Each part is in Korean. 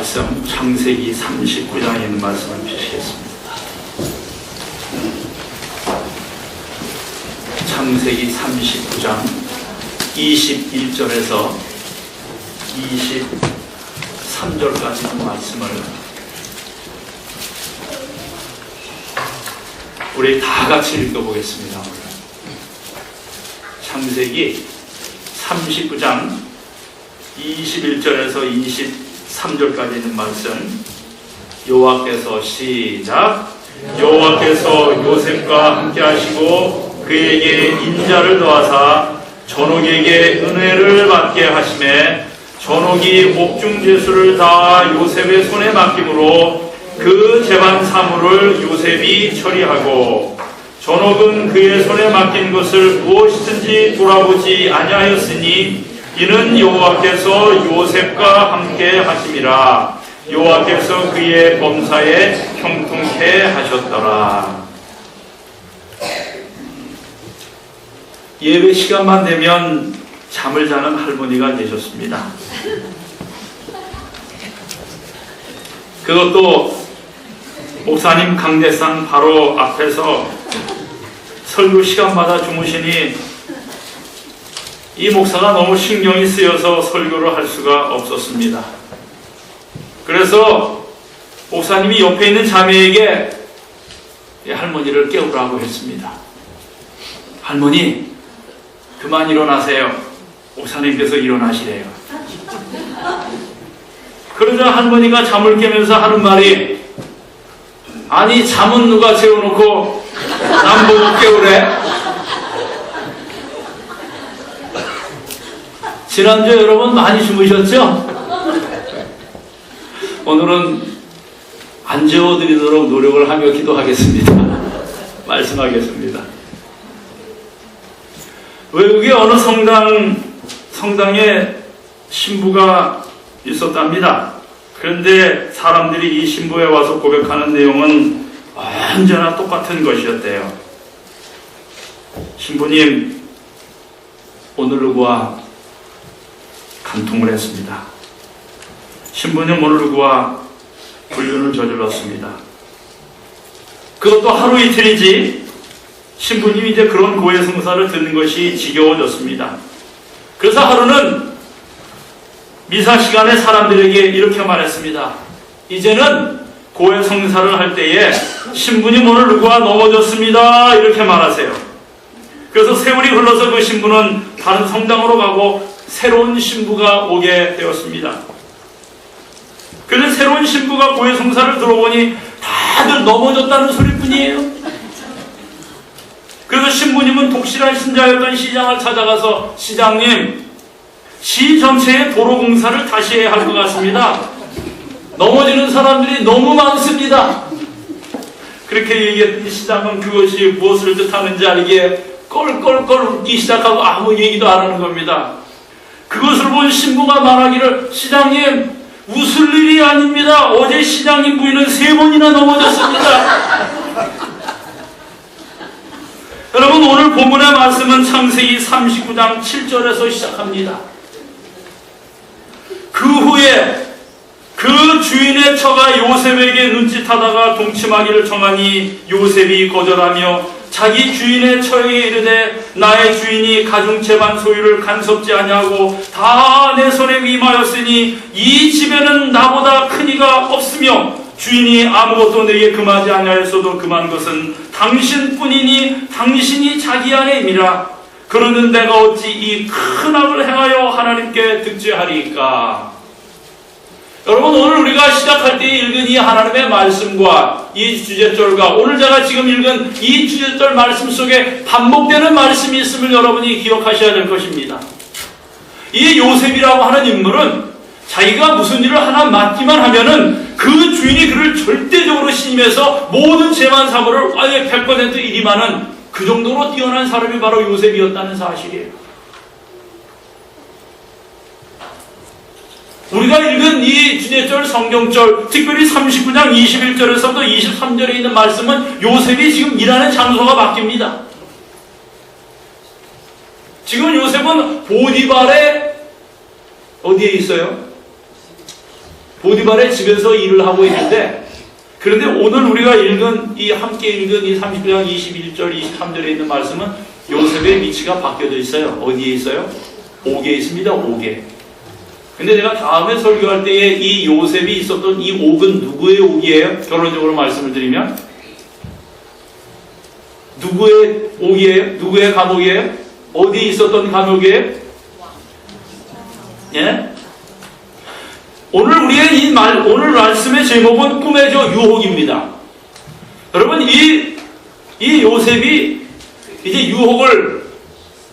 말씀, 창세기 39장에 있는 말씀을 펴시겠습니다. 창세기 39장 21절에서 23절까지 있는 말씀을 우리 다 같이 읽어보겠습니다. 창세기 39장 21절에서 23절까지 있는 말씀, 여호와께서 시작. 여호와께서 요셉과 함께 하시고 그에게 인자를 더하사 전옥에게 은혜를 받게 하시매 전옥이 옥중제수를 다 요셉의 손에 맡김으로 그 재반 사물을 요셉이 처리하고 전옥은 그의 손에 맡긴 것을 무엇이든지 돌아보지 아니하였으니 이는 여호와께서 요셉과 함께 하심이라. 여호와께서 그의 범사에 형통케 하셨더라. 예배 시간만 되면 잠을 자는 할머니가 되셨습니다. 그것도 목사님 강대상 바로 앞에서 설교 시간마다 주무시니 이 목사가 너무 신경이 쓰여서 설교를 할 수가 없었습니다. 그래서 목사님이 옆에 있는 자매에게 할머니를 깨우라고 했습니다. 할머니, 그만 일어나세요. 목사님께서 일어나시래요. 그러자 할머니가 잠을 깨면서 하는 말이, 아니 잠은 누가 재워놓고 남 보고 깨우래? 지난주에 여러분 많이 주무셨죠? 오늘은 안 재워드리도록 노력을 하며 기도하겠습니다. 말씀하겠습니다. 외국의 어느 성당에 신부가 있었답니다. 그런데 사람들이 이 신부에 와서 고백하는 내용은 언제나 똑같은 것이었대요. 신부님, 오늘 누구와 간통을 했습니다. 신부님, 오늘 누구와 불륜을 저질렀습니다. 그것도 하루 이틀이지 신부님이 이제 그런 고해성사를 듣는 것이 지겨워졌습니다. 그래서 하루는 미사 시간에 사람들에게 이렇게 말했습니다. 이제는 고해성사를 할 때에 신부님 오늘 누구와 넘어졌습니다. 이렇게 말하세요. 그래서 세월이 흘러서 그 신부는 다른 성당으로 가고 새로운 신부가 오게 되었습니다. 그런데 새로운 신부가 고해성사를 들어보니 다들 넘어졌다는 소리뿐이에요. 그래서 신부님은 독실한 신자였던 시장을 찾아가서, 시장님, 시 전체의 도로 공사를 다시 해야 할 것 같습니다. 넘어지는 사람들이 너무 많습니다. 그렇게 얘기했더니 시장은 그것이 무엇을 뜻하는지 알기에 껄껄껄 웃기 시작하고 아무 얘기도 안 하는 겁니다. 그것을 본 신부가 말하기를, 시장님, 웃을 일이 아닙니다. 어제 시장님 부인은 3번이나 넘어졌습니다. 여러분, 오늘 본문의 말씀은 창세기 39장 7절에서 시작합니다. 그 후에 그 주인의 처가 요셉에게 눈짓하다가 동침하기를 청하니 요셉이 거절하며 자기 주인의 처에게 이르되, 나의 주인이 가중 재반 소유를 간섭지 아니하고 다 내 손에 위임하였으니 이 집에는 나보다 큰 이가 없으며 주인이 아무것도 내게 금하지 아니하였어도 금한 것은 당신뿐이니 당신이 자기 안에 임이라. 그러는 내가 어찌 이 큰 악을 행하여 하나님께 득죄하리까? 여러분, 오늘 우리가 시작할 때 읽은 이 하나님의 말씀과 이 주제절과 오늘 제가 지금 읽은 이 주제절 말씀 속에 반복되는 말씀이 있음을 여러분이 기억하셔야 될 것입니다. 이 요셉이라고 하는 인물은 자기가 무슨 일을 하나 맡기만 하면은 그 주인이 그를 절대적으로 신임해서 모든 재반 사물을 아예 100% 일임하는 그 정도로 뛰어난 사람이 바로 요셉이었다는 사실이에요. 우리가 읽은 이 주제절 성경절, 특별히 39장 21절에서부터 23절에 있는 말씀은 요셉이 지금 일하는 장소가 바뀝니다. 지금 요셉은 보디발의 어디에 있어요? 보디발의 집에서 일을 하고 있는데, 그런데 오늘 우리가 함께 읽은 이 39장 21절, 23절에 있는 말씀은 요셉의 위치가 바뀌어져 있어요. 어디에 있어요? 옥에 있습니다. 옥에. 근데 내가 다음에 설교할 때에 이 요셉이 있었던 이 옥은 누구의 옥이에요? 결론적으로 말씀을 드리면 누구의 옥이에요? 누구의 감옥이에요? 어디에 있었던 감옥이에요? 예? 오늘 우리의 오늘 말씀의 제목은 꿈의 저 유혹입니다. 여러분, 이 요셉이 이제 유혹을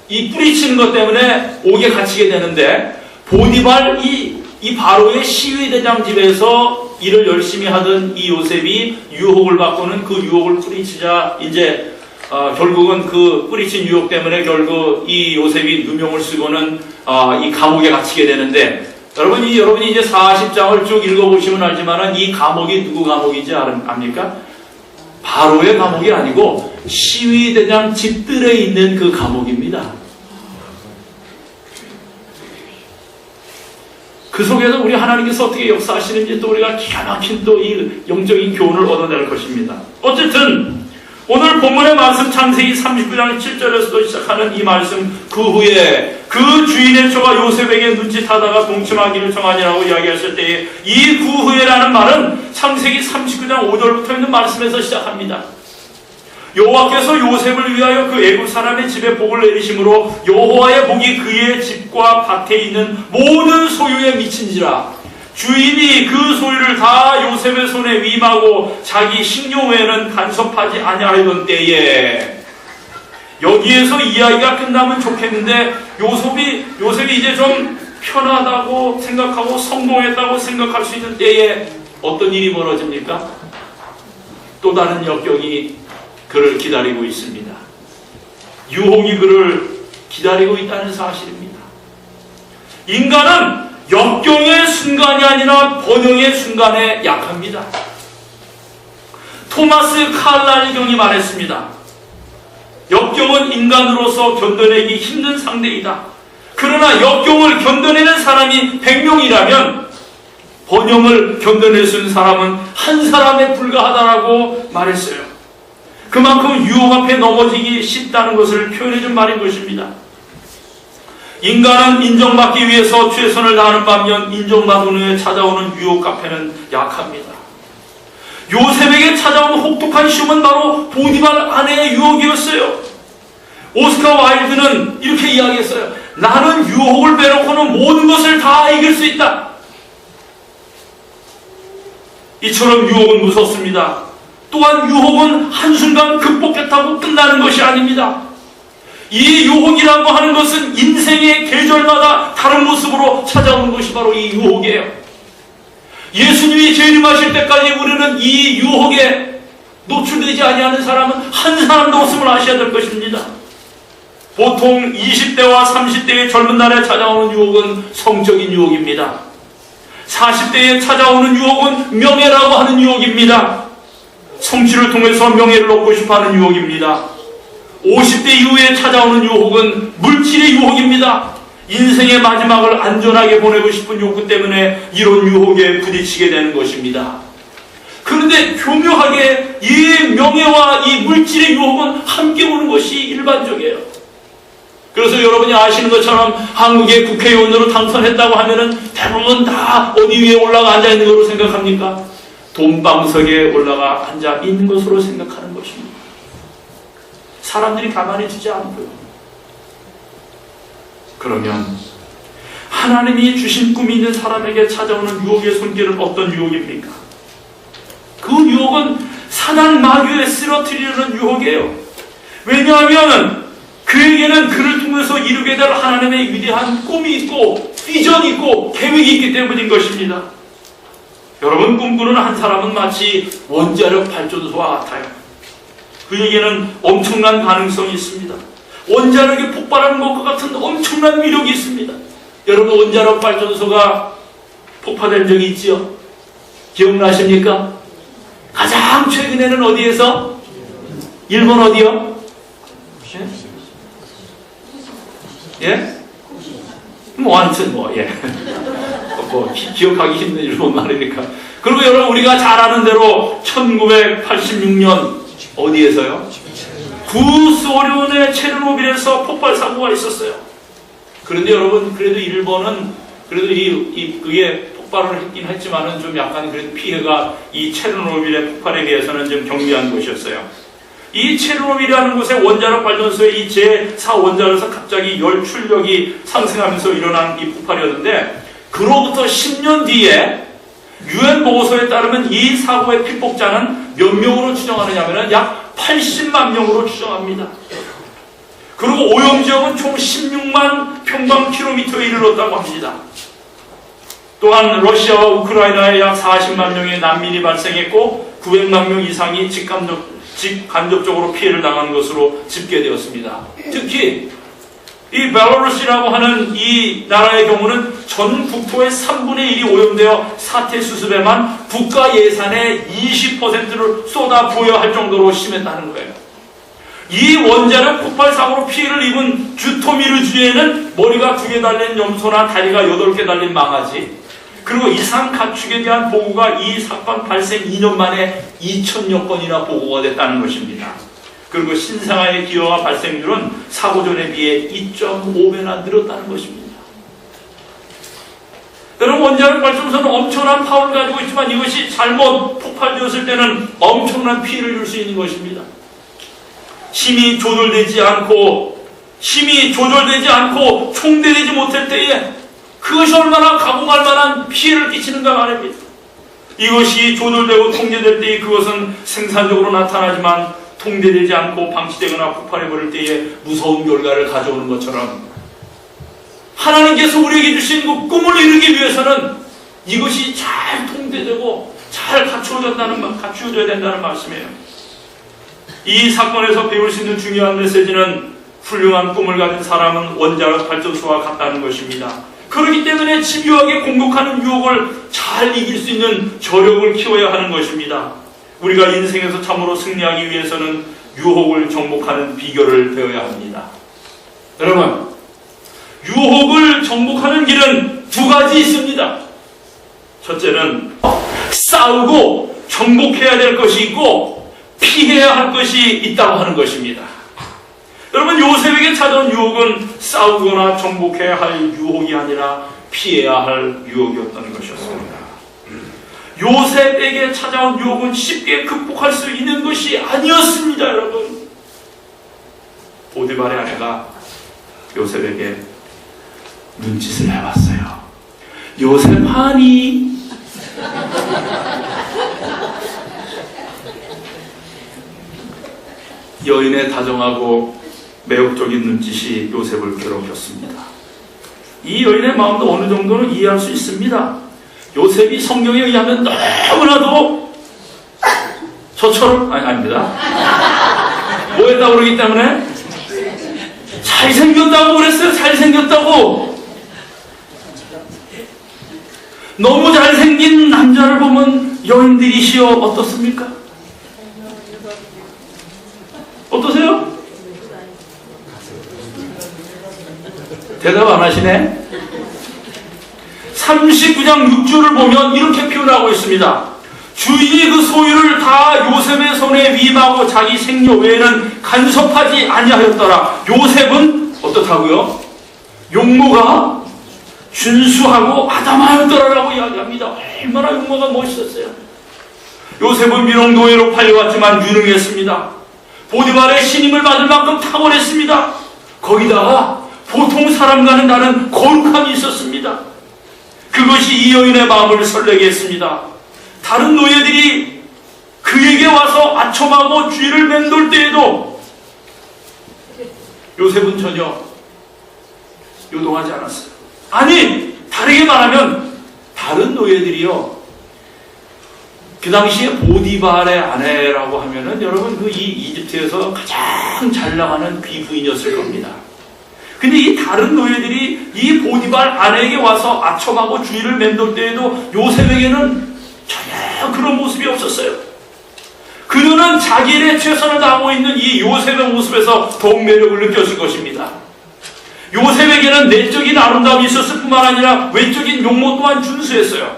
뿌리치는 것 때문에 옥에 갇히게 되는데, 보디발 이 바로의 시위대장 집에서 일을 열심히 하던 이 요셉이 유혹을 받고는 그 유혹을 뿌리치자 이제 결국은 그 뿌리친 유혹 때문에 결국 이 요셉이 누명을 쓰고는 이 감옥에 갇히게 되는데, 여러분이 이제 40장을 쭉 읽어보시면 알지만은 이 감옥이 누구 감옥인지 압니까? 바로의 감옥이 아니고 시위대장 집들에 있는 그 감옥입니다. 그 속에서 우리 하나님께서 어떻게 역사하시는지 또 우리가 기가 막힌 또 이 영적인 교훈을 얻어낼 것입니다. 어쨌든 오늘 본문의 말씀 창세기 39장 7절에서도 시작하는 이 말씀, 그 후에 그 주인의 처가 요셉에게 눈짓하다가 동침하기를 정하니라고 이야기했을 때에 이 그 후에라는 말은 창세기 39장 5절부터 있는 말씀에서 시작합니다. 여호와께서 요셉을 위하여 그 애굽 사람의 집에 복을 내리심으로 여호와의 복이 그의 집과 밭에 있는 모든 소유에 미친지라. 주인이 그 소유를 다 요셉의 손에 위임하고 자기 식료 외에는 간섭하지 아니하던 때에, 여기에서 이야기가 끝나면 좋겠는데 요셉이 이제 좀 편하다고 생각하고 성공했다고 생각할 수 있는 때에 어떤 일이 벌어집니까? 또 다른 역경이 그를 기다리고 있습니다. 유혹이 그를 기다리고 있다는 사실입니다. 인간은 역경의 순간이 아니라 번영의 순간에 약합니다. 토마스 칼날경이 말했습니다. 역경은 인간으로서 견뎌내기 힘든 상대이다. 그러나 역경을 견뎌내는 사람이 100명이라면 번영을 견뎌낼 수 있는 사람은 한 사람에 불과하다라고 말했어요. 그만큼 유혹 앞에 넘어지기 쉽다는 것을 표현해준 말인 것입니다. 인간은 인정받기 위해서 최선을 다하는 반면 인정받은 후에 찾아오는 유혹 앞에는 약합니다. 요셉에게 찾아온 혹독한 시험은 바로 보디발 아내의 유혹이었어요. 오스카 와일드는 이렇게 이야기했어요. 나는 유혹을 빼놓고는 모든 것을 다 이길 수 있다. 이처럼 유혹은 무섭습니다. 또한 유혹은 한순간 극복했다고 끝나는 것이 아닙니다. 이 유혹이라고 하는 것은 인생의 계절마다 다른 모습으로 찾아오는 것이 바로 이 유혹이에요. 예수님이 재림하실 때까지 우리는 이 유혹에 노출되지 아니하는 사람은 한 사람도 없음을 아셔야 될 것입니다. 보통 20대와 30대의 젊은 날에 찾아오는 유혹은 성적인 유혹입니다. 40대에 찾아오는 유혹은 명예라고 하는 유혹입니다. 성취를 통해서 명예를 얻고 싶어하는 유혹입니다. 50대 이후에 찾아오는 유혹은 물질의 유혹입니다. 인생의 마지막을 안전하게 보내고 싶은 욕구 때문에 이런 유혹에 부딪히게 되는 것입니다. 그런데 교묘하게 이 명예와 이 물질의 유혹은 함께 오는 것이 일반적이에요. 그래서 여러분이 아시는 것처럼 한국의 국회의원으로 당선했다고 하면은 대부분 다 어디 위에 올라가 앉아 있는 것으로 생각합니까? 돈방석에 올라가 앉아 있는 것으로 생각하는 것입니다. 사람들이 가만히 두지 않고요. 그러면 하나님이 주신 꿈이 있는 사람에게 찾아오는 유혹의 손길은 어떤 유혹입니까? 그 유혹은 사단 마귀에 쓰러뜨리려는 유혹이에요. 왜냐하면 그에게는 그를 통해서 이루게 될 하나님의 위대한 꿈이 있고 비전이 있고 계획이 있기 때문인 것입니다. 여러분, 꿈꾸는 한 사람은 마치 원자력 발전소와 같아요. 그에게는 엄청난 가능성이 있습니다. 원자력이 폭발하는 것과 같은 엄청난 위력이 있습니다. 여러분, 원자력 발전소가 폭파된 적이 있지요? 기억나십니까? 가장 최근에는 어디에서? 일본 어디요? 예? 뭐, 아무튼 예. 뭐 기억하기 힘든 일본 말이니까. 그리고 여러분 우리가 잘 아는 대로 1986년 어디에서요? 구소련의 체르노빌에서 폭발 사고가 있었어요. 그런데 여러분 그래도 일본은 그래도 그게 폭발을 했긴 했지만은 좀 약간 그래도 피해가 이 체르노빌의 폭발에 비해서는 좀 경미한 곳이었어요. 이 체르노빌이라는 곳의 원자력 발전소의 이 제4원자로에서 갑자기 열 출력이 상승하면서 일어난 이 폭발이었는데, 그로부터 10년 뒤에 유엔 보고서에 따르면 이 사고의 피폭자는 몇 명으로 추정하느냐면 약 80만 명으로 추정합니다. 그리고 오염지역은 총 16만 평방킬로미터에 이르렀다고 합니다. 또한 러시아와 우크라이나에 약 40만 명의 난민이 발생했고 900만 명 이상이 직간접적으로 피해를 당한 것으로 집계되었습니다. 특히 이 벨라루스라고 하는 이 나라의 경우는 전 국토의 3분의 1이 오염되어 사태 수습에만 국가 예산의 20%를 쏟아 부어야 할 정도로 심했다는 거예요. 이 원자력 폭발 사고로 피해를 입은 주토미르주에는 머리가 2개 달린 염소나 다리가 8개 달린 망아지, 그리고 이상 가축에 대한 보고가 이 사건 발생 2년 만에 2,000여 건이나 보고가 됐다는 것입니다. 그리고 신생아의 기여와 발생률은 사고 전에 비해 2.5배나 늘었다는 것입니다. 여러분, 원자력 발전소는 엄청난 파워를 가지고 있지만 이것이 잘못 폭발되었을 때는 엄청난 피해를 줄 수 있는 것입니다. 힘이 조절되지 않고 총대되지 못할 때에 그것이 얼마나 가공할 만한 피해를 끼치는가 말입니다. 이것이 조절되고 통제될 때에 그것은 생산적으로 나타나지만 통제되지 않고 방치되거나 폭발해버릴 때에 무서운 결과를 가져오는 것처럼, 하나님께서 우리에게 주신 그 꿈을 이루기 위해서는 이것이 잘 통제되고 잘 갖추어져야 된다는 말씀이에요. 이 사건에서 배울 수 있는 중요한 메시지는 훌륭한 꿈을 가진 사람은 원자력 발전소와 같다는 것입니다. 그렇기 때문에 집요하게 공격하는 유혹을 잘 이길 수 있는 저력을 키워야 하는 것입니다. 우리가 인생에서 참으로 승리하기 위해서는 유혹을 정복하는 비결을 배워야 합니다. 여러분, 유혹을 정복하는 길은 2가지 있습니다. 첫째는 싸우고 정복해야 될 것이 있고 피해야 할 것이 있다고 하는 것입니다. 여러분, 요셉에게 찾아온 유혹은 싸우거나 정복해야 할 유혹이 아니라 피해야 할 유혹이었던 것이었습니다. 요셉에게 찾아온 유혹은 쉽게 극복할 수 있는 것이 아니었습니다. 여러분, 보디발의 아내가 요셉에게 눈짓을 해봤어요. 요셉 하니? 여인의 다정하고 매혹적인 눈짓이 요셉을 괴롭혔습니다. 이 여인의 마음도 어느 정도는 이해할 수 있습니다. 요셉이 성경에 의하면 너무나도 저처럼, 아닙니다. 뭐 했다고 그러기 때문에? 잘생겼다고 그랬어요. 잘생겼다고. 너무 잘생긴 남자를 보면 여인들이시여 어떻습니까? 어떠세요? 대답 안 하시네? 39장 6절을 보면 이렇게 표현하고 있습니다. 주인이 그 소유를 다 요셉의 손에 위임하고 자기 생녀 외에는 간섭하지 아니하였더라. 요셉은 어떻다고요? 용모가 준수하고 아담하였더라라고 이야기합니다. 얼마나 용모가 멋있었어요. 요셉은 민홍노예로 팔려왔지만 유능했습니다. 보디발의 신임을 받을 만큼 탁월했습니다. 거기다가 보통 사람과는 다른 거룩함이 있었습니다. 그것이 이 여인의 마음을 설레게 했습니다. 다른 노예들이 그에게 와서 아첨하고 쥐를 맴돌 때에도 요셉은 전혀 요동하지 않았어요. 아니, 다르게 말하면 다른 노예들이요, 그 당시에 보디발의 아내라고 하면은 여러분 그 이 이집트에서 가장 잘 나가는 귀부인이었을 겁니다. 근데 이 다른 노예들이 이 보디발 아내에게 와서 아첨하고 주의를 맴돌 때에도 요셉에게는 전혀 그런 모습이 없었어요. 그녀는 자기 일에 최선을 다하고 있는 이 요셉의 모습에서 더욱 매력을 느꼈을 것입니다. 요셉에게는 내적인 아름다움이 있었을 뿐만 아니라 외적인 용모 또한 준수했어요.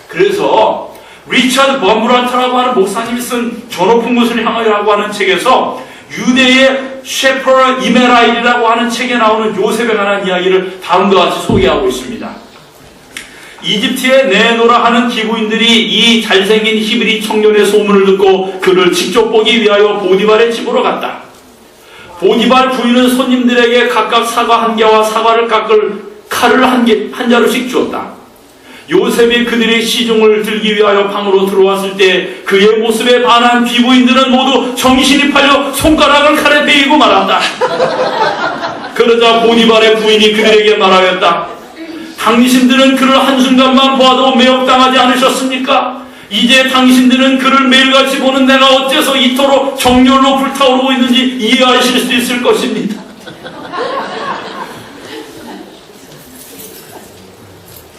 그래서 리처드 범브란트라고 하는 목사님이 쓴 저 높은 곳을 향하여라고 하는 책에서 유대의 셰퍼 이메라일이라고 하는 책에 나오는 요셉에 관한 이야기를 다음과 같이 소개하고 있습니다. 이집트에 내놓으라 하는 기부인들이 이 잘생긴 히브리 청년의 소문을 듣고 그를 직접 보기 위하여 보디발의 집으로 갔다. 보디발 부인은 손님들에게 각각 사과 한 개와 사과를 깎을 칼을 한 자루씩 주었다. 요셉이 그들의 시중을 들기 위하여 방으로 들어왔을 때 그의 모습에 반한 비부인들은 모두 정신이 팔려 손가락을 칼에 베이고 말았다. 그러자 보디발의 부인이 그들에게 말하였다. 당신들은 그를 한순간만 보아도 매혹당하지 않으셨습니까? 이제 당신들은 그를 매일같이 보는 내가 어째서 이토록 정열로 불타오르고 있는지 이해하실 수 있을 것입니다.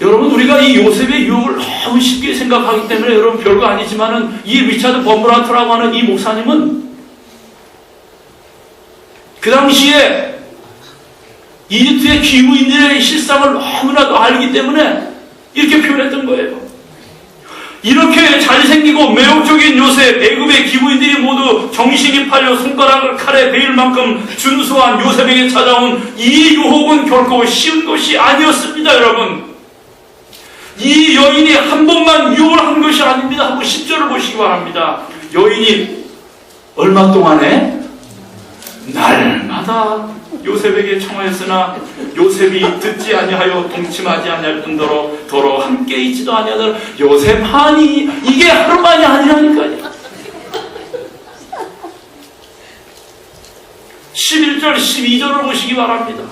여러분, 우리가 이 요셉의 유혹을 너무 쉽게 생각하기 때문에 여러분 별거 아니지만은 이 리처드 범브란트라고 하는 이 목사님은 그 당시에 이집트의 기부인들의 실상을 너무나도 알기 때문에 이렇게 표현했던 거예요. 이렇게 잘생기고 매혹적인 요셉, 애굽의 기부인들이 모두 정신이 팔려 손가락을 칼에 베일 만큼 준수한 요셉에게 찾아온 이 유혹은 결코 쉬운 것이 아니었습니다. 여러분, 이 여인이 한 번만 유혹을 한 것이 아닙니다. 한번 10절을 보시기 바랍니다. 여인이 얼마 동안에? 날마다 요셉에게 청하였으나 요셉이 듣지 아니하여 동침하지 아니할 뿐더러 더러 함께 있지도 아니하더라. 요셉하니 이게 하루만이 아니라니까요. 11절 12절을 보시기 바랍니다.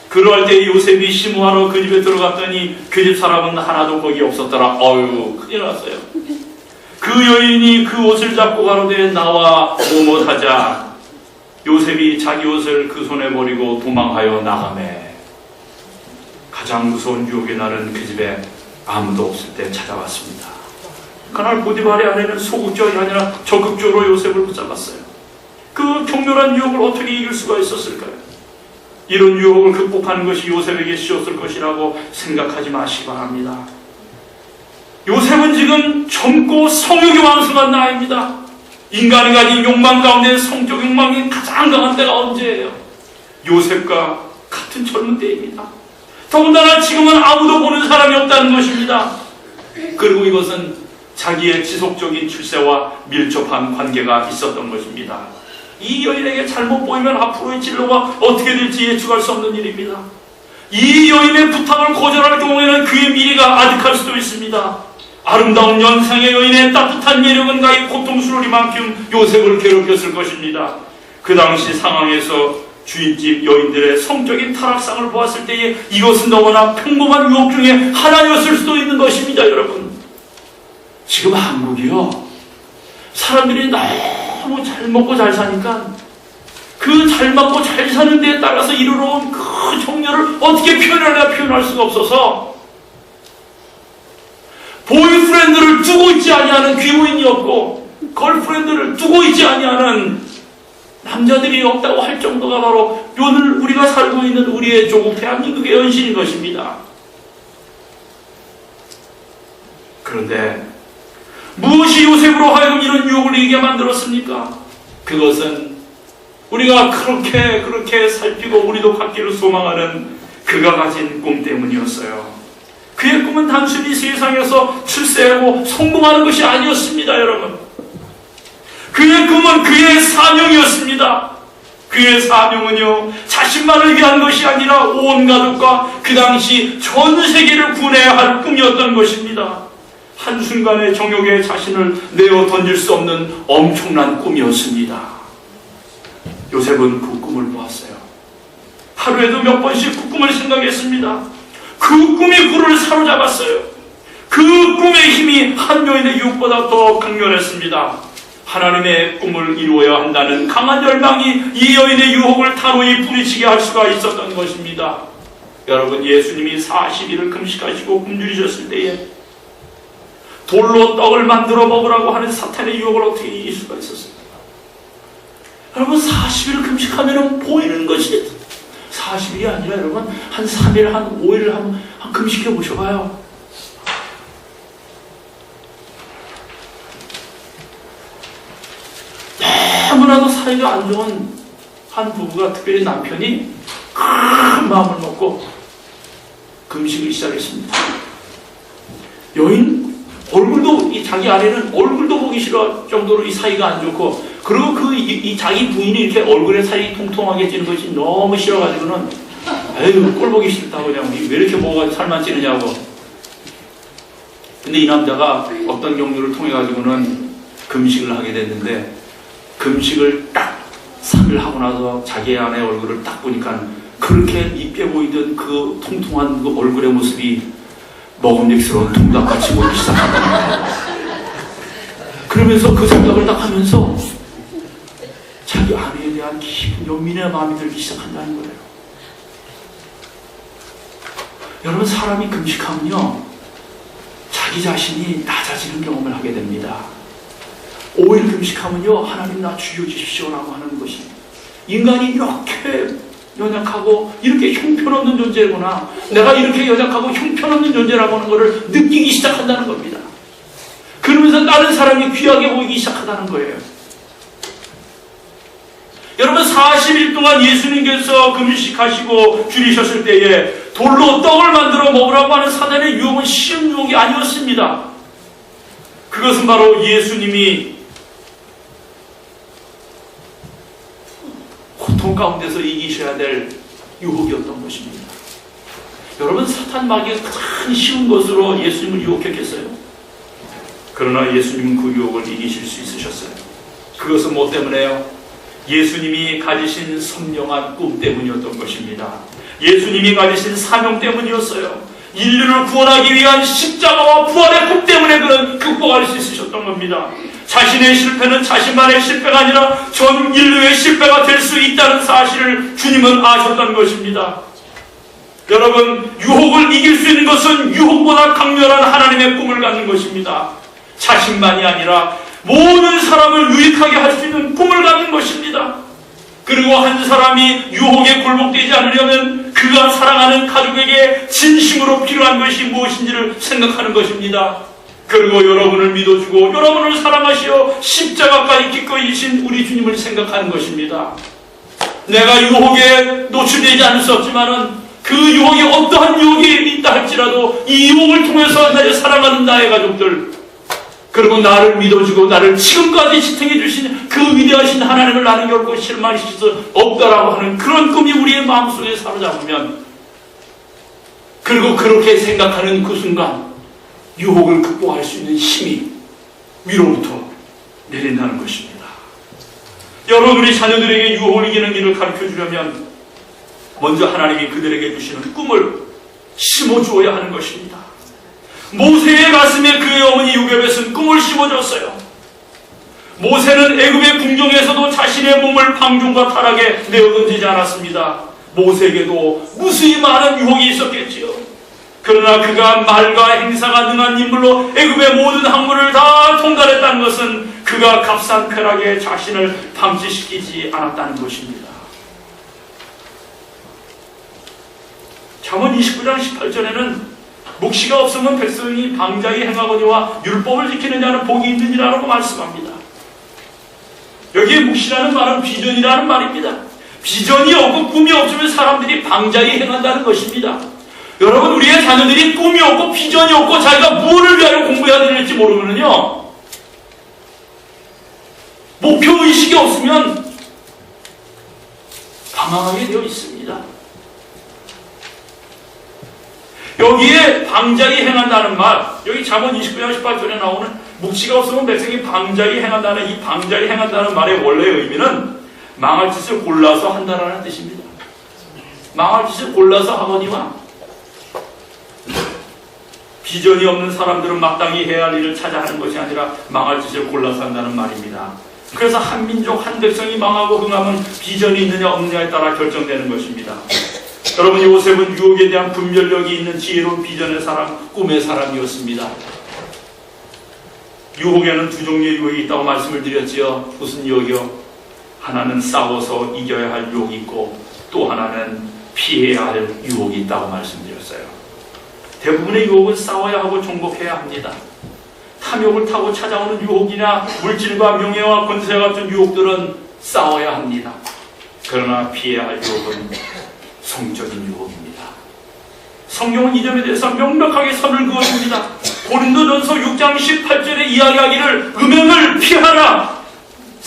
그럴 때 요셉이 시무하러 그 집에 들어갔더니 그 집 사람은 하나도 거기 없었더라. 어휴, 큰일 났어요. 그 여인이 그 옷을 잡고 가로되 나와 뭐뭇하자. 요셉이 자기 옷을 그 손에 버리고 도망하여 나가매. 가장 무서운 유혹의 날은 그 집에 아무도 없을 때 찾아왔습니다. 그날 보디발의 아내는 소극적이 아니라 적극적으로 요셉을 붙잡았어요. 그 격렬한 유혹을 어떻게 이길 수가 있었을까요? 이런 유혹을 극복하는 것이 요셉에게 쉬웠을 것이라고 생각하지 마시기 바랍니다. 요셉은 지금 젊고 성욕이 왕성한 나이입니다. 인간이 가진 욕망 가운데 성적 욕망이 가장 강한 때가 언제예요? 요셉과 같은 젊은 때입니다. 더군다나 지금은 아무도 보는 사람이 없다는 것입니다. 그리고 이것은 자기의 지속적인 출세와 밀접한 관계가 있었던 것입니다. 이 여인에게 잘못 보이면 앞으로의 진로가 어떻게 될지 예측할 수 없는 일입니다. 이 여인의 부탁을 거절할 경우에는 그의 미래가 아득할 수도 있습니다. 아름다운 연상의 여인의 따뜻한 매력은 가히 고통스러우리만큼 요셉을 괴롭혔을 것입니다. 그 당시 상황에서 주인집 여인들의 성적인 타락상을 보았을 때에 이것은 너무나 평범한 유혹 중에 하나였을 수도 있는 것입니다. 여러분, 지금 한국이요, 사람들이 너무 잘 먹고 잘 사니까 그 잘 먹고 잘 사는 데에 따라서 이르러 온 그 정열을 어떻게 표현할 수가 없어서 보이프렌드를 두고 있지 아니하는 귀부인이 없고 걸프렌드를 두고 있지 아니하는 남자들이 없다고 할 정도가 바로 오늘 우리가 살고 있는 우리의 조국 대한민국의 현실인 것입니다. 그런데 무엇이 요셉으로 하여금 이런 유혹을 이기게 만들었습니까? 그것은 우리가 그렇게 살피고 우리도 갖기를 소망하는 그가 가진 꿈 때문이었어요. 그의 꿈은 단순히 세상에서 출세하고 성공하는 것이 아니었습니다. 여러분, 그의 꿈은 그의 사명이었습니다. 그의 사명은요, 자신만을 위한 것이 아니라 온 가족과 그 당시 전 세계를 구원해야 할 꿈이었던 것입니다. 한순간의 정욕에 자신을 내어 던질 수 없는 엄청난 꿈이었습니다. 요셉은 그 꿈을 보았어요. 하루에도 몇 번씩 그 꿈을 생각했습니다. 그 꿈이 그를 사로잡았어요. 그 꿈의 힘이 한 여인의 유혹보다 더 강렬했습니다. 하나님의 꿈을 이루어야 한다는 강한 열망이 이 여인의 유혹을 단호히 뿌리치게 할 수가 있었던 것입니다. 여러분, 예수님이 40일을 금식하시고 굶주리셨을 때에 돌로 떡을 만들어 먹으라고 하는 사탄의 유혹을 어떻게 이길 수가 있었습니까? 여러분, 40일을 금식하면 보이는 것이 40일이 아니라 여러분 한 3일, 한 5일 한 금식해 보셔봐요. 너무나도 사이가 안 좋은 한 부부가, 특별히 남편이 큰 마음을 먹고 금식을 시작했습니다. 여인 얼굴도, 자기 아내는 얼굴도 보기 싫어 정도로 이 사이가 안 좋고, 그리고 이 자기 부인이 이렇게 얼굴에 살이 통통하게 찌는 것이 너무 싫어가지고는 에휴 꼴 보기 싫다고 그냥 왜 이렇게 먹어가지고 살만 찌느냐고. 근데 이 남자가 어떤 경로를 통해 가지고는 금식을 하게 됐는데, 금식을 딱 3일 하고 나서 자기 아내 얼굴을 딱 보니까 그렇게 이뻐 보이던 그 통통한 그 얼굴의 모습이 먹음직스러운 통닭같이 보이기 시작합니다. 그러면서 그 생각을 딱 하면서 자기 아내에 대한 깊은 연민의 마음이 들기 시작한다는 거예요. 여러분, 사람이 금식하면요 자기 자신이 낮아지는 경험을 하게 됩니다. 5일 금식하면요 하나님 나 주여 주십시오라고 하는 것이, 인간이 이렇게 연약하고 이렇게 형편없는 존재구나, 내가 이렇게 연약하고 형편없는 존재라고 하는 것을 느끼기 시작한다는 겁니다. 그러면서 다른 사람이 귀하게 보이기 시작한다는 거예요. 여러분, 40일 동안 예수님께서 금식하시고 줄이셨을 때에 돌로 떡을 만들어 먹으라고 하는 사단의 유혹은 쉬운 유혹이 아니었습니다. 그것은 바로 예수님이 고통 가운데서 이기셔야 될 유혹이었던 것입니다. 여러분, 사탄 마귀가 가장 쉬운 것으로 예수님을 유혹했겠어요? 그러나 예수님은 그 유혹을 이기실 수 있으셨어요. 그것은 뭐 때문에요? 예수님이 가지신 선명한 꿈 때문이었던 것입니다. 예수님이 가지신 사명 때문이었어요. 인류를 구원하기 위한 십자가와 부활의 꿈 때문에 그런 극복할 수 있으셨던 겁니다. 자신의 실패는 자신만의 실패가 아니라 전 인류의 실패가 될 수 있다는 사실을 주님은 아셨던 것입니다. 여러분, 유혹을 이길 수 있는 것은 유혹보다 강렬한 하나님의 꿈을 갖는 것입니다. 자신만이 아니라 모든 사람을 유익하게 할 수 있는 꿈을 갖는 것입니다. 그리고 한 사람이 유혹에 굴복되지 않으려면 그가 사랑하는 가족에게 진심으로 필요한 것이 무엇인지를 생각하는 것입니다. 그리고 여러분을 믿어주고 여러분을 사랑하시어 십자가까지 기꺼이 지신 우리 주님을 생각하는 것입니다. 내가 유혹에 노출되지 않을 수 없지만은 그 유혹이 어떠한 유혹이 있다 할지라도 이 유혹을 통해서 나를 사랑하는 나의 가족들, 그리고 나를 믿어주고 나를 지금까지 지탱해 주신 그 위대하신 하나님을 나는 결코 실망시킬 수 없다라고 하는 그런 꿈이 우리의 마음속에 사로잡으면, 그리고 그렇게 생각하는 그 순간 유혹을 극복할 수 있는 힘이 위로부터 내린다는 것입니다. 여러분의 자녀들에게 유혹을 이기는 길을 가르쳐 주려면 먼저 하나님이 그들에게 주시는 꿈을 심어주어야 하는 것입니다. 모세의 가슴에 그의 어머니 요셉은 꿈을 심어줬어요. 모세는 애굽의 궁정에서도 자신의 몸을 방종과 타락에 내어던지지 않았습니다. 모세에게도 무수히 많은 유혹이 있었겠지요. 그러나 그가 말과 행사가 능한 인물로 애굽의 모든 학문을 다 통달했다는 것은 그가 값싼 쾌락에 자신을 방치시키지 않았다는 것입니다. 잠언 29장 18절에는 묵시가 없으면 백성이 방자히 행하거니와 율법을 지키는 자는 복이 있느니라고 말씀합니다. 여기에 묵시라는 말은 비전이라는 말입니다. 비전이 없고 꿈이 없으면 사람들이 방자히 행한다는 것입니다. 여러분, 우리의 자녀들이 꿈이 없고 비전이 없고 자기가 무엇을 위하여 공부해야 될지 모르면요, 목표의식이 없으면 방황하게 되어 있습니다. 여기에 방자히 행한다는 말, 여기 잠언 29장 18절에 나오는 묵시가 없으면 백성이 방자히 행한다는 이 방자히 행한다는 말의 원래의 의미는 망할 짓을 골라서 한다라는 뜻입니다. 망할 짓을 골라서 하거니와 비전이 없는 사람들은 마땅히 해야 할 일을 찾아 하는 것이 아니라 망할 짓을 골라서 한다는 말입니다. 그래서 한 민족, 한 백성이 망하고 흥하면 비전이 있느냐 없느냐에 따라 결정되는 것입니다. 여러분, 요셉은 유혹에 대한 분별력이 있는 지혜로운 비전의 사람, 꿈의 사람이었습니다. 유혹에는 두 종류의 유혹이 있다고 말씀을 드렸지요. 무슨 유혹이요? 하나는 싸워서 이겨야 할 유혹이 있고, 또 하나는 피해야 할 유혹이 있다고 말씀드렸어요. 대부분의 유혹은 싸워야 하고 정복해야 합니다. 탐욕을 타고 찾아오는 유혹이나 물질과 명예와 권세 같은 유혹들은 싸워야 합니다. 그러나 피해야 할 유혹은 성적인 유혹입니다. 성경은 이 점에 대해서 명백하게 선을 그어줍니다. 고린도전서 6장 18절에 이야기하기를 음행을 피하라.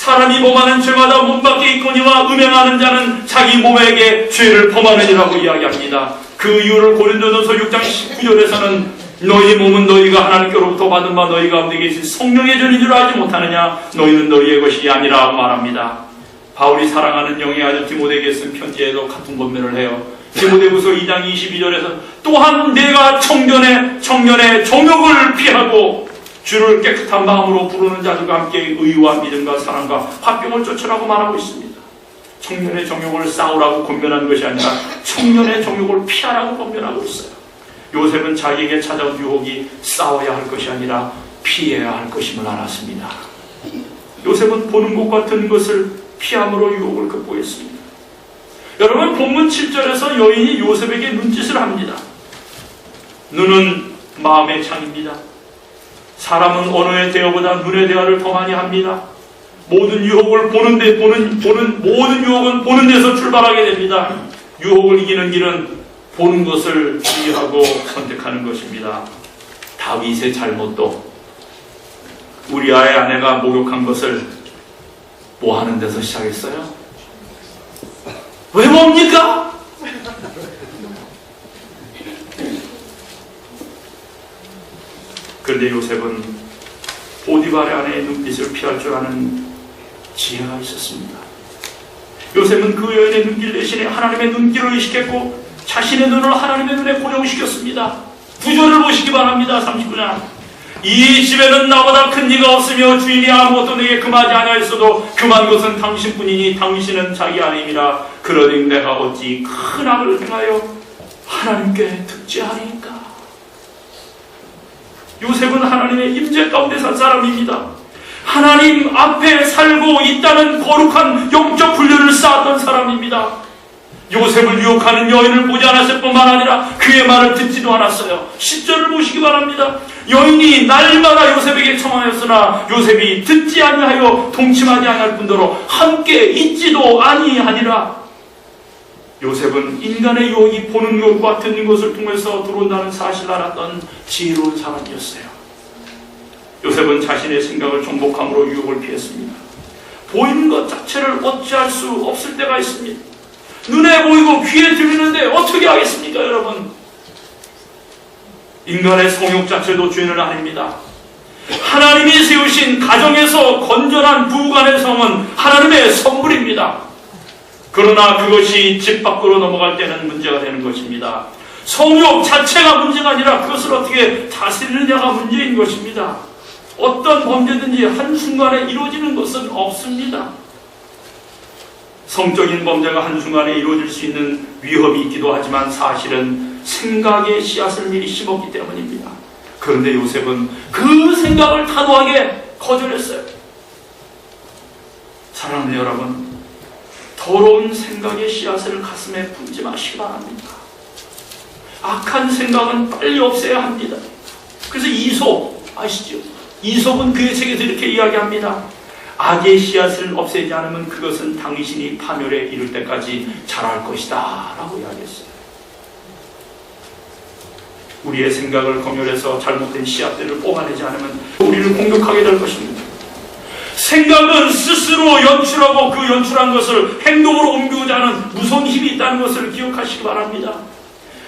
사람이 범하는 죄마다 몸 밖에 있거니와 음행하는 자는 자기 몸에게 죄를 범하느니라고 이야기합니다. 그 이유를 고린도전서 6장 19절에서는 너희 몸은 너희가 하나님께로부터 받은 바 너희 가운데 계신 성령의 전인 줄 알지 못하느냐. 너희는 너희의 것이 아니라 말합니다. 바울이 사랑하는 영의 아들 디모데에게 쓴 편지에도 같은 권면을 해요. 디모데후서 2장 22절에서 또한 내가 청년의 정욕을 피하고 주를 깨끗한 마음으로 부르는 자들과 함께 의와 믿음과 사랑과 화평을 쫓으라고 말하고 있습니다. 청년의 정욕을 쌓으라고 권면하는 것이 아니라 청년의 정욕을 피하라고 권면하고 있어요. 요셉은 자기에게 찾아온 유혹이 싸워야 할 것이 아니라 피해야 할 것임을 알았습니다. 요셉은 보는 것과 듣는 것을 피함으로 유혹을 극복했습니다. 여러분, 본문 7절에서 여인이 요셉에게 눈짓을 합니다. 눈은 마음의 창입니다. 사람은 언어의 대화보다 눈의 대화를 더 많이 합니다. 모든 유혹을 모든 유혹은 보는 데서 출발하게 됩니다. 유혹을 이기는 길은 보는 것을 주의하고 선택하는 것입니다. 다윗의 잘못도 우리아의 아내가 목욕한 것을 뭐 하는 데서 시작했어요? 왜 뭡니까? 그런데 요셉은 보디발의 아내의 눈빛을 피할 줄 아는 지혜가 있었습니다. 요셉은 그 여인의 눈길 대신에 하나님의 눈길을 의식했고 자신의 눈을 하나님의 눈에 고정시켰습니다. 구절을 보시기 바랍니다. 39장. 이 집에는 나보다 큰 이가 없으며 주인이 아무것도 내게 금하지 아니하였어도 금한 것은 당신뿐이니 당신은 자기 아내이라. 그러니 내가 어찌 큰 악을 행하여 하나님께 득죄하리이까. 요셉은 하나님의 임재 가운데 산 사람입니다. 하나님 앞에 살고 있다는 거룩한 영적 훈련을 쌓았던 사람입니다. 요셉을 유혹하는 여인을 보지 않았을 뿐만 아니라 그의 말을 듣지도 않았어요. 10절을 보시기 바랍니다. 여인이 날마다 요셉에게 청하였으나 요셉이 듣지 아니하여 동침하지 아니할 뿐더러 함께 있지도 아니하니라. 요셉은 인간의 유혹이 보는 것과 듣는 것을 통해서 들어온다는 사실을 알았던 지혜로운 사람이었어요. 요셉은 자신의 생각을 정복함으로 유혹을 피했습니다. 보이는 것 자체를 어찌할 수 없을 때가 있습니다. 눈에 보이고 귀에 들리는데 어떻게 하겠습니까, 여러분? 인간의 성욕 자체도 죄는 아닙니다. 하나님이 세우신 가정에서 건전한 부부간의 성은 하나님의 선물입니다. 그러나 그것이 집 밖으로 넘어갈 때는 문제가 되는 것입니다. 성욕 자체가 문제가 아니라 그것을 어떻게 다스리느냐가 문제인 것입니다. 어떤 범죄든지 한순간에 이루어지는 것은 없습니다. 성적인 범죄가 한순간에 이루어질 수 있는 위험이 있기도 하지만 사실은 생각의 씨앗을 미리 심었기 때문입니다. 그런데 요셉은 그 생각을 단호하게 거절했어요. 사랑하는 여러분, 더러운 생각의 씨앗을 가슴에 품지 마시기 바랍니다. 악한 생각은 빨리 없애야 합니다. 그래서 이솝 아시죠? 이솝은 그의 책에서 이렇게 이야기합니다. 악의 씨앗을 없애지 않으면 그것은 당신이 파멸에 이를 때까지 자랄 것이다 라고 이야기했어요. 우리의 생각을 검열해서 잘못된 씨앗들을 뽑아내지 않으면 우리를 공격하게 될 것입니다. 생각은 스스로 연출하고 그 연출한 것을 행동으로 옮기고자 하는 무서운 힘이 있다는 것을 기억하시기 바랍니다.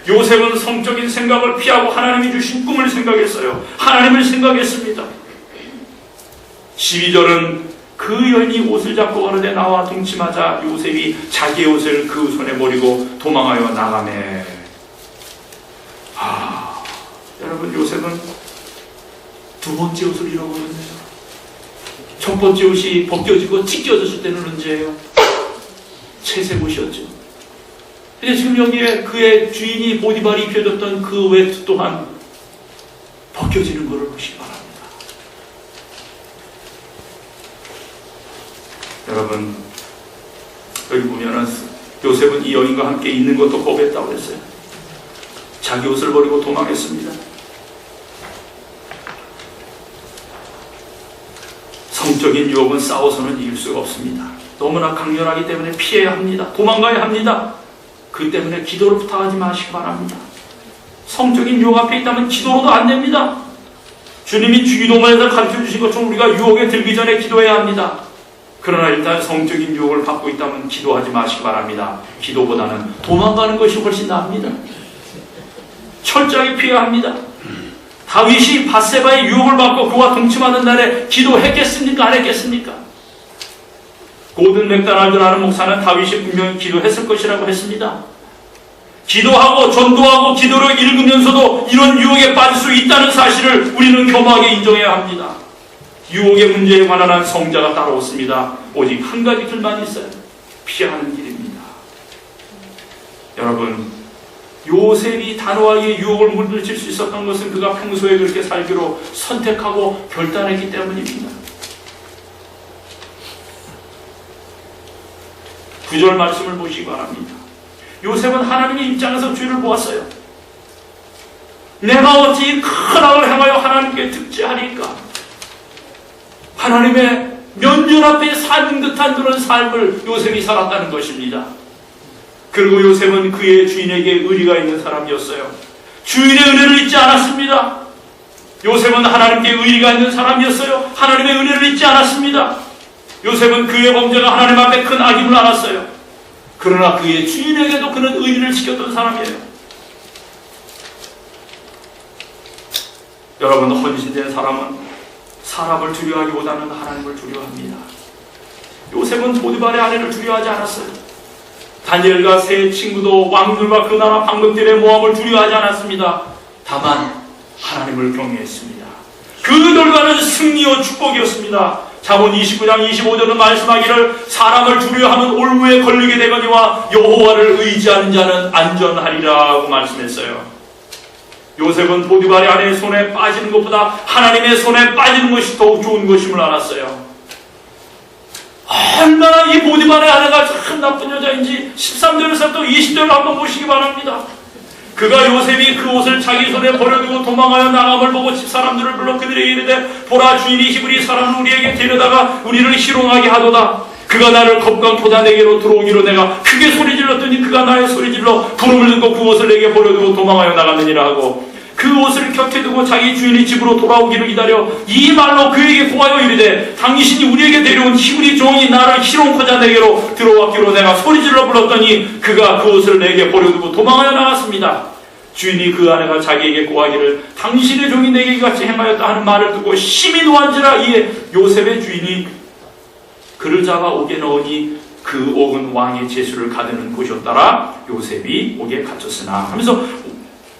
요셉은 성적인 생각을 피하고 하나님이 주신 꿈을 생각했어요. 하나님을 생각했습니다. 12절은 그 여인이 옷을 잡고 어느 데 나와 동침하자 요셉이 자기의 옷을 그 손에 버리고 도망하여 나가매. 여러분, 요셉은 두 번째 옷을 잃어버렸네요. 첫 번째 옷이 벗겨지고 찢겨졌을 때는 언제예요? 채색 옷이었죠. 근데 지금 여기에 그의 주인이 보디발이 입혀줬던 그 외투 또한 벗겨지는 것을 보시기 바랍니다. 여러분, 여기 보면은 요셉은 이 여인과 함께 있는 것도 거부했다고 했어요. 자기 옷을 버리고 도망했습니다. 성적인 유혹은 싸워서는 이길 수가 없습니다. 너무나 강렬하기 때문에 피해야 합니다. 도망가야 합니다. 그 때문에 기도를 부탁하지 마시기 바랍니다. 성적인 유혹 앞에 있다면 기도로도 안 됩니다. 주님이 기도문에서 가르쳐주신 것처럼 우리가 유혹에 들기 전에 기도해야 합니다. 그러나 일단 성적인 유혹을 받고 있다면 기도하지 마시기 바랍니다. 기도보다는 도망가는 것이 훨씬 나습니다. 철저하게 피해야 합니다. 다윗이 밧세바의 유혹을 받고 그와 동침하는 날에 기도했겠습니까? 안 했겠습니까? 고든 맥다날드라는 목사는 다윗이 분명히 기도했을 것이라고 했습니다. 기도하고 전도하고 기도를 읽으면서도 이런 유혹에 빠질 수 있다는 사실을 우리는 겸허하게 인정해야 합니다. 유혹의 문제에 관한 한 성자가 따로 없습니다. 오직 한 가지 길만 있어요. 피하는 길입니다. 여러분, 요셉이 단호하게 유혹을 물리칠 수 있었던 것은 그가 평소에 그렇게 살기로 선택하고 결단했기 때문입니다. 9절 말씀을 보시기 바랍니다. 요셉은 하나님의 입장에서 죄를 보았어요. 내가 어찌 큰 악을 행하여 하나님께 득죄하리까? 하나님의 면전 앞에 산 듯한 그런 삶을 요셉이 살았다는 것입니다. 그리고 요셉은 그의 주인에게 의리가 있는 사람이었어요. 주인의 은혜를 잊지 않았습니다. 요셉은 하나님께 의리가 있는 사람이었어요. 하나님의 은혜를 잊지 않았습니다. 요셉은 그의 범죄가 하나님 앞에 큰 악임을 알았어요. 그러나 그의 주인에게도 그는 의리를 지켰던 사람이에요. 여러분, 헌신된 사람은 사람을 두려워하기보다는 하나님을 두려워합니다. 요셉은 보디발의 아내를 두려워하지 않았어요. 다니엘과 세 친구도 왕들과 그 나라 방백들의 모함을 두려워하지 않았습니다. 다만 하나님을 경외했습니다. 그 결과는 승리와 축복이었습니다. 잠언 29장 25절은 말씀하기를 사람을 두려워하면 올무에 걸리게 되거니와 여호와를 의지하는 자는 안전하리라고 말씀했어요. 요셉은 보디발의 아내의 손에 빠지는 것보다 하나님의 손에 빠지는 것이 더욱 좋은 것임을 알았어요. 얼마나 이 보디발의 아내가 참 나쁜 여자인지 13절에서 또 20절을 한번 보시기 바랍니다. 그가 요셉이 그 옷을 자기 손에 버려두고 도망하여 나감을 보고 집사람들을 불러 그들에게 이르되 보라, 주인이 히브리 사람을 우리에게 데려다가 우리를 희롱하게 하도다. 그가 나를 겁광포자 내게로 들어오기로 내가 크게 소리질렀더니 그가 나의 소리질러 부름을 듣고 그 옷을 내게 버려두고 도망하여 나갔느니라 하고 그 옷을 곁에 두고 자기 주인이 집으로 돌아오기를 기다려 이 말로 그에게 고하여 이르되 당신이 우리에게 데려온 히브리 종이 나를 희롱포자 내게로 들어왔기로 내가 소리질러 불렀더니 그가 그 옷을 내게 버려두고 도망하여 나갔습니다. 주인이 그 아내가 자기에게 고하기를 당신의 종이 내게 같이 행하였다 하는 말을 듣고 심히 노한지라. 이에 요셉의 주인이 그를 잡아 옥에 넣으니 그 옥은 왕의 제수를 가두는 곳이었더라. 요셉이 옥에 갇혔으나 하면서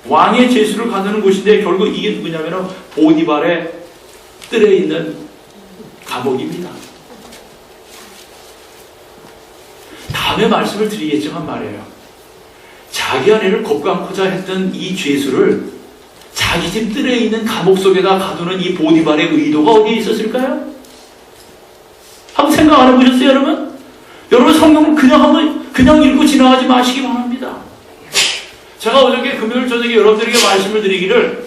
왕의 제수를 가두는 곳인데 결국 이게 누구냐면 보디발의 뜰에 있는 감옥입니다. 다음에 말씀을 드리겠지만 말이에요. 자기 아내를 겁광코자 했던 이 죄수를 자기 집 뜰에 있는 감옥 속에다 가두는 이 보디발의 의도가 어디에 있었을까요? 한번 생각 안 해보셨어요, 여러분? 여러분, 성경을 그냥 읽고 지나가지 마시기 바랍니다. 제가 어저께 금요일 저녁에 여러분들에게 말씀을 드리기를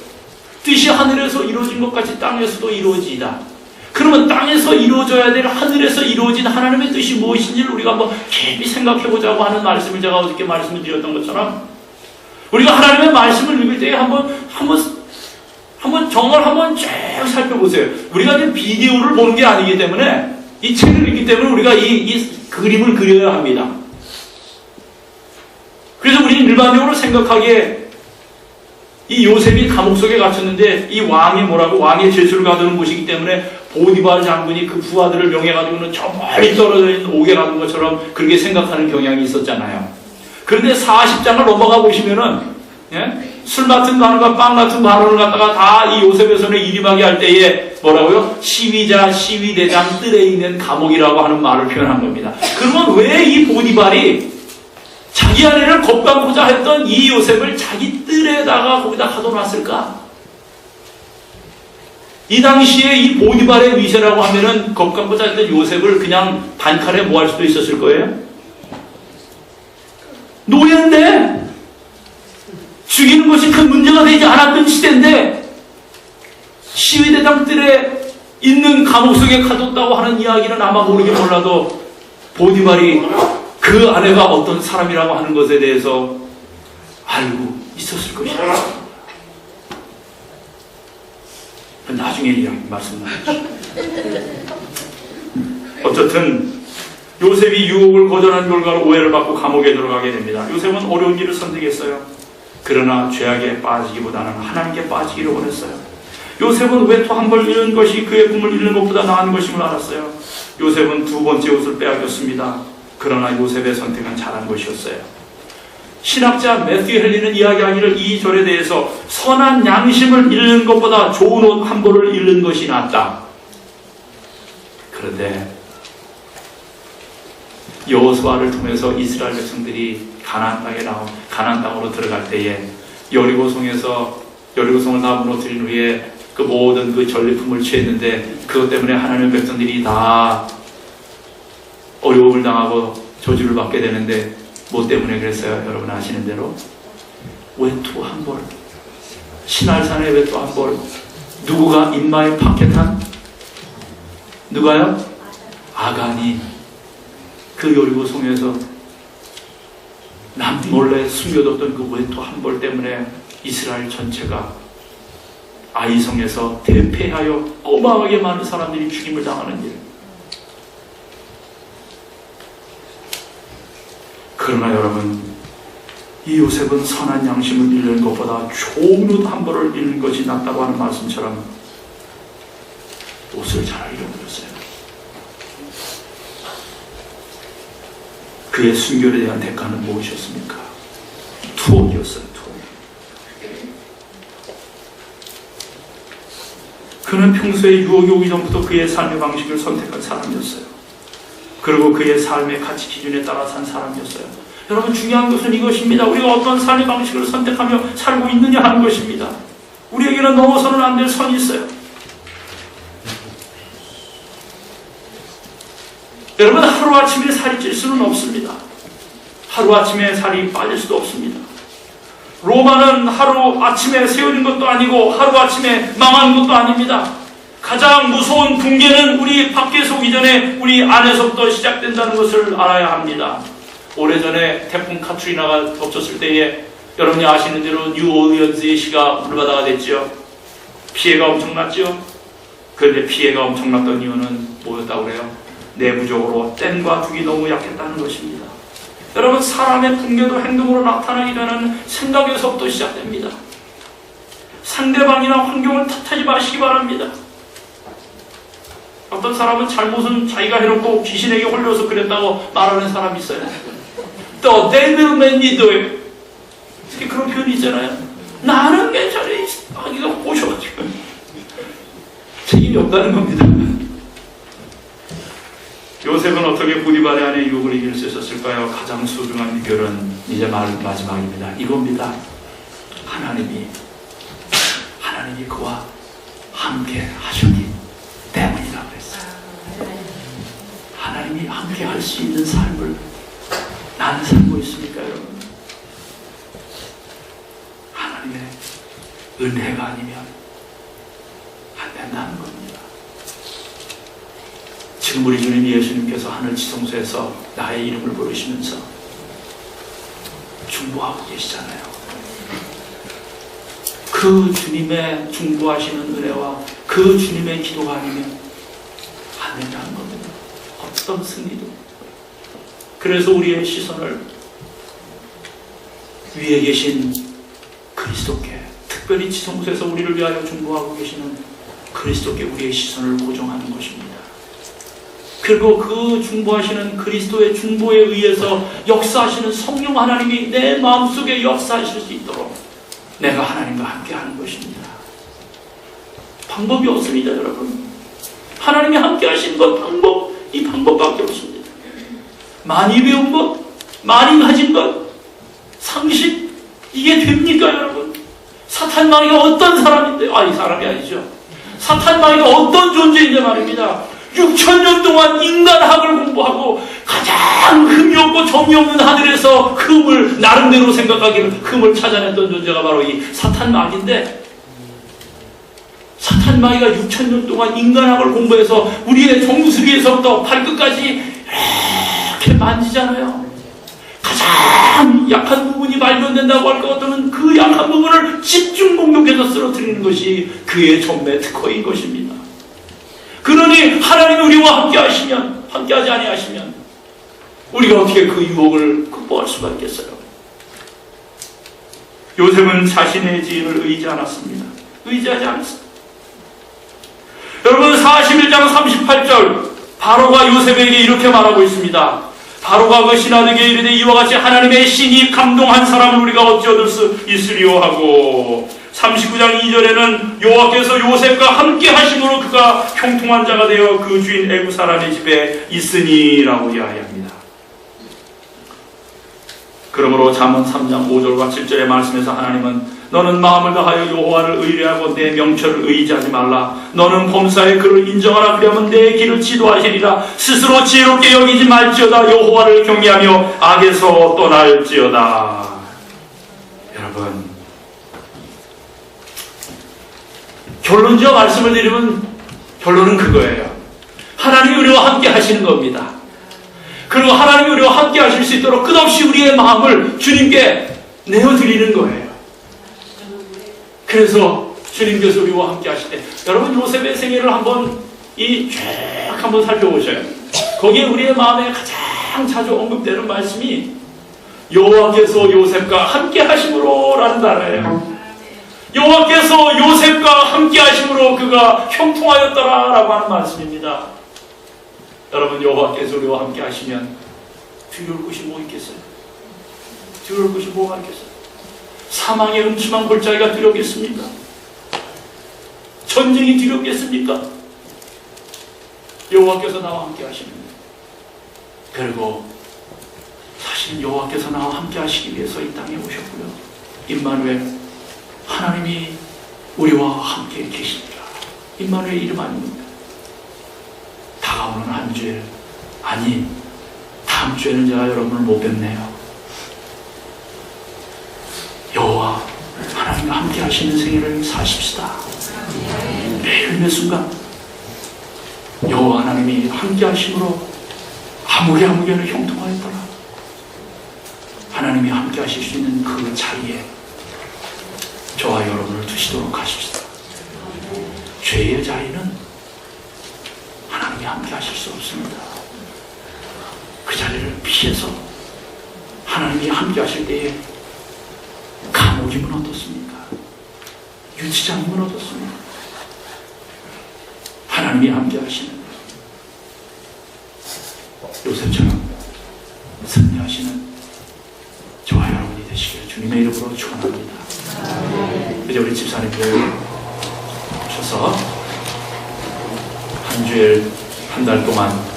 뜻이 하늘에서 이루어진 것 같이 땅에서도 이루어지이다. 그러면 땅에서 이루어져야 될 하늘에서 이루어진 하나님의 뜻이 무엇인지를 우리가 한번 깊이 생각해보자고 하는 말씀을 제가 어저께 말씀을 드렸던 것처럼 우리가 하나님의 말씀을 읽을 때 한번 정말 한번 쭉 살펴보세요. 우리가 이제 비디오를 보는 게 아니기 때문에 이 책을 읽기 때문에 우리가 이 그림을 그려야 합니다. 그래서 우리는 일반적으로 생각하기에 이 요셉이 감옥 속에 갇혔는데 이 왕이 뭐라고 왕의 제수를 가두는 곳이기 때문에 보디발 장군이 그 부하들을 명해가지고는 저 멀리 떨어져 있는 옥에 가둔 것처럼 그렇게 생각하는 경향이 있었잖아요. 그런데 40장을 넘어가 보시면은 술 같은 단어가 빵 같은 발언을 갖다가 다 이 요셉의 손에 이름하게 할 때에 뭐라고요? 시위자, 시위대장 뜰에 있는 감옥이라고 하는 말을 표현한 겁니다. 그러면 왜 이 보디발이 자기 아내를 겁광코자 했던 이 요셉을 자기 뜰에다가 거기다 가둬놨을까? 이 당시에 이 보디발의 위세라고 하면은 겁광코자 했던 요셉을 그냥 단칼에 뭐 할 수도 있었을 거예요? 노예인데 죽이는 것이 큰 문제가 되지 않았던 시대인데 시위대장들의 있는 감옥 속에 가뒀다고 하는 이야기는 아마 모르긴 몰라도 보디발이 그 아내가 어떤 사람이라고 하는 것에 대해서 알고 있었을 것이다. 나중에 이야기 말씀드리죠. 어쨌든 요셉이 유혹을 거절한 결과로 오해를 받고 감옥에 들어가게 됩니다. 요셉은 어려운 길을 선택했어요. 그러나 죄악에 빠지기보다는 하나님께 빠지기를 원했어요. 요셉은 외투 한 벌 잃은 것이 그의 꿈을 잃는 것보다 나은 것임을 알았어요. 요셉은 두 번째 옷을 빼앗겼습니다. 그러나 요셉의 선택은 잘한 것이었어요. 신학자 매튜 헨리는 이야기하기를 이 절에 대해서 선한 양심을 잃는 것보다 좋은 옷 한 벌을 잃는 것이 낫다. 그런데 여호수아를 통해서 이스라엘 백성들이 가나안 땅으로 들어갈 때에 여리고성을 다 무너뜨린 후에 그 모든 그 전리품을 취했는데 그것 때문에 하나님의 백성들이 다 어려움을 당하고 저주를 받게 되는데 뭐 때문에 그랬어요? 여러분 아시는 대로 외투 한 벌, 신할산의 외투 한 벌. 누구가 인마에 파켓한? 누가요? 아간이 그 여리고성에서 남몰래 숨겨뒀던 그 외투 한 벌 때문에 이스라엘 전체가 아이성에서 대패하여 어마어마하게 많은 사람들이 죽임을 당하는 일. 그러나 여러분, 이 요셉은 선한 양심을 잃는 것보다 좋은 옷 한 벌을 잃는 것이 낫다고 하는 말씀처럼 옷을 잘 잃어버렸어요. 그의 순결에 대한 대가는 무엇이었습니까? 투옥이었어요. 투옥. 그는 평소에 유혹이 오기 전부터 그의 삶의 방식을 선택한 사람이었어요. 그리고 그의 삶의 가치 기준에 따라 산 사람이었어요. 여러분, 중요한 것은 이것입니다. 우리가 어떤 삶의 방식을 선택하며 살고 있느냐 하는 것입니다. 우리에게는 넘어서는 안 될 선이 있어요. 여러분, 하루아침에 살이 찔 수는 없습니다. 하루아침에 살이 빠질 수도 없습니다. 로마는 하루아침에 세워진 것도 아니고 하루아침에 망한 것도 아닙니다. 가장 무서운 붕괴는 우리 밖에서 오기 전에 우리 안에서부터 시작된다는 것을 알아야 합니다. 오래전에 태풍 카트리나가 덮쳤을 때에 여러분이 아시는 대로 뉴올리언스의 시가 물바다가 됐죠. 피해가 엄청났죠. 그런데 피해가 엄청났던 이유는 뭐였다고 그래요? 내부적으로 댐과 둑이 너무 약했다는 것입니다. 여러분, 사람의 붕괴도 행동으로 나타나게 되는 생각에서부터 시작됩니다. 상대방이나 환경을 탓하지 마시기 바랍니다. 어떤 사람은 잘못은 자기가 해놓고 귀신에게 홀려서 그랬다고 말하는 사람이 있어요. The devil made me do it. 특히 그런 표현이 있잖아요. 나는 괜찮아. 자기가 꼬셔가지고 책임이 없다는 겁니다. 요셉은 어떻게 보디발의 아내 유혹을 이길 수 있었을까요? 가장 소중한 비결은 이제 마지막입니다. 이겁니다. 하나님이 그와 함께 하셨기 때문이라고 했어요. 하나님이 함께 할 수 있는 삶을 나는 살고 있습니까, 여러분? 하나님의 은혜가 아니면 안 된다는 겁니다. 지금 우리 주님 예수님께서 하늘 지성소에서 나의 이름을 부르시면서 중보하고 계시잖아요. 그 주님의 중보하시는 은혜와 그 주님의 기도가 아니면 안 된다는 겁니다. 어떤 승리도. 그래서 우리의 시선을 위에 계신 그리스도께, 특별히 지성소에서 우리를 위하여 중보하고 계시는 그리스도께 우리의 시선을 고정하는 것입니다. 그리고 그 중보하시는 그리스도의 중보에 의해서 역사하시는 성령 하나님이 내 마음속에 역사하실 수 있도록 내가 하나님과 함께 하는 것입니다. 방법이 없습니다, 여러분. 하나님이 함께 하신 것, 이 방법밖에 없습니다. 많이 배운 것, 많이 가진 것, 상식, 이게 됩니까, 여러분? 사탄마귀가 어떤 사람인데, 이 사람이 아니죠. 사탄마귀가 어떤 존재인데 말입니다. 6,000년 동안 인간학을 공부하고 가장 흠이 없고 정이 없는 하늘에서 흠을 나름대로 생각하기를 흠을 찾아냈던 존재가 바로 이 사탄 마귀인데, 사탄 마귀가 6,000년 동안 인간학을 공부해서 우리의 정수리에서부터 발끝까지 이렇게 만지잖아요. 가장 약한 부분이 발견된다고 할 것 같으면 그 약한 부분을 집중 공격해서 쓰러뜨리는 것이 그의 전매 특허인 것입니다. 그러니 하나님이 우리와 함께 하시면, 함께하지 아니하시면 우리가 어떻게 그 유혹을 극복할 수가 있겠어요? 요셉은 자신의 지인을 의지하지 않았습니다. 여러분, 41장 38절 바로가 요셉에게 이렇게 말하고 있습니다. 바로가 그 신하들에게 이르되 이와 같이 하나님의 신이 감동한 사람을 우리가 어찌 얻을 수 있으리요 하고, 39장 2절에는 여호와께서 요셉과 함께 하심으로 그가 형통한 자가 되어 그 주인 애굽 사람의 집에 있으니라고 이야기합니다. 그러므로 잠언 3장 5절과 7절의 말씀에서 하나님은 너는 마음을 다하여 여호와를 의뢰하고 내 명철을 의지하지 말라. 너는 범사에 그를 인정하라. 그러면 내 길을 지도하시리라. 스스로 지혜롭게 여기지 말지어다. 여호와를 경외하며 악에서 떠날지어다. 여러분, 결론지어 말씀을 드리면 결론은 그거예요. 하나님이 우리와 함께 하시는 겁니다. 그리고 하나님이 우리와 함께 하실 수 있도록 끝없이 우리의 마음을 주님께 내어드리는 거예요. 그래서 주님께서 우리와 함께 하실 때, 여러분 요셉의 생애를 한번 한번 살펴보셔요. 거기에 우리의 마음에 가장 자주 언급되는 말씀이 여호와께서 요셉과 함께 하심으로 라는 단어예요. 여호와께서 요셉과 함께 하심으로 그가 형통하였더라 라고 하는 말씀입니다. 여러분, 여호와께서 우리와 함께 하시면 두려울 것이 뭐 있겠어요? 두려울 것이 뭐가 있겠어요? 사망의 음침한 골짜기가 두렵겠습니까? 전쟁이 두렵겠습니까? 여호와께서 나와 함께 하시면, 그리고 사실 여호와께서 나와 함께 하시기 위해서 이 땅에 오셨고요. 임마누엘, 하나님이 우리와 함께 계십니다. 임마누엘 이름 아닙니까? 다가오는 한 주에, 아니 다음 주에는 제가 여러분을 못 뵙네요. 여호와 하나님과 함께 하시는 생애를 사십시다. 매일 매 순간 여호와 하나님이 함께 하심으로 아무개는 형통하였더라. 하나님이 함께 하실 수 있는 그 자리에 저와 여러분을 두시도록 하십시다. 죄의 자리는 하나님이 함께 하실 수 없습니다. 그 자리를 피해서 하나님이 함께 하실 때에 감옥이면 어떻습니까? 유치장이면 어떻습니까? 하나님이 함께 하시는 요셉처럼 승리하시는 저와 여러분이 되시길 주님의 이름으로 축원합니다. 이제 우리 집사님들 오셔서 한 주일 한 달 동안